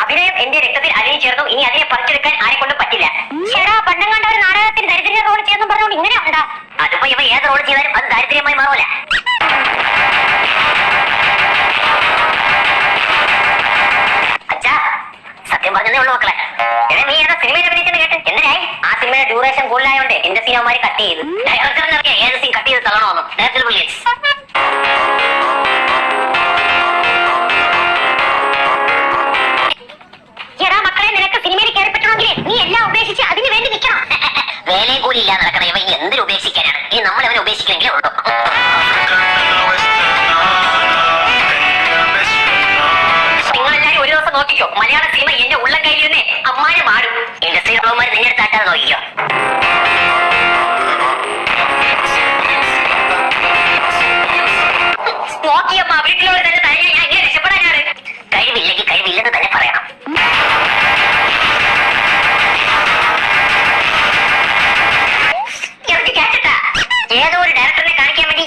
അഭിനയം എന്റെ രക്തത്തിൽ അലിഞ്ഞു ചേർന്നു. ഇനി അതിനെ പറിച്ചെടുക്കാൻ ആരെ കൊണ്ടും പറ്റില്ല. ചേടാ പണ്ടം കണ്ട ഒരു നാടകത്തിൽ ദരിദ്ര റോൾ ചെയ്യുന്നു പറഞ്ഞോണ്ട് ഇങ്ങനെ ഉണ്ടാ. അതിപ്പോ ഇവ ഏത് റോൾ ചെയ്താലും അത് ദാരിദ്ര്യമായി മാറൂല. അച്ഛാ സത്യം പറഞ്ഞതേ ഉള്ളൂ മക്കളെ. നീ ഏതാ സിനിമയിൽ അഭിനയിച്ചെന്ന് കേട്ട് എന്തിനായി? ആ സിനിമയുടെ ഡ്യൂറേഷൻ കൂടുതലായോണ്ട് എന്റെ സീനമാര് കട്ട് ചെയ്തു. ഡയറക്ടറിനറിയാം ഏത് സീൻ കട്ട് ചെയ്ത് തള്ളണമെന്ന്. എടാ മക്കളെ, നിനക്ക് സിനിമയിൽ കയറി പറ്റണമെങ്കിൽ നീ എല്ലാം ഉപേക്ഷിച്ച് അതിന് വേണ്ടി നിൽക്കണം. വേലയും കൂടി ഇല്ലാതെ നടക്കണ ഇവ ഇനി എന്തിനു ഉപേക്ഷിക്കാനാണ്? ഇനി നമ്മൾ അവനെ ഉപേക്ഷിക്കണമെങ്കിലേ ഉള്ളൂ. നിങ്ങളെല്ലാരും ഒരു ദിവസം നോക്കിക്കോ, മലയാള സിനിമ എന്റെ ഉള്ളം കയ്യിൽ നിന്ന് അമ്മാനെ മാറും. ഇൻഡസ്ട്രി ഉള്ളവന്മാർ നിന്നെടുത്താട്ടാതെ നോക്കിക്കോ. നോക്കിയമ്മ വീട്ടിലോട് തന്നെ തഴഞ്ഞ ഞാൻ ഇങ്ങനെ രക്ഷപ്പെടാനാണ്. കഴിവില്ലെങ്കിൽ കഴിവില്ലെന്ന് തന്നെ പറയണം. ഏതോ ഒരു ഡയറക്ടറിനെ കാണിക്കാൻ വേണ്ടി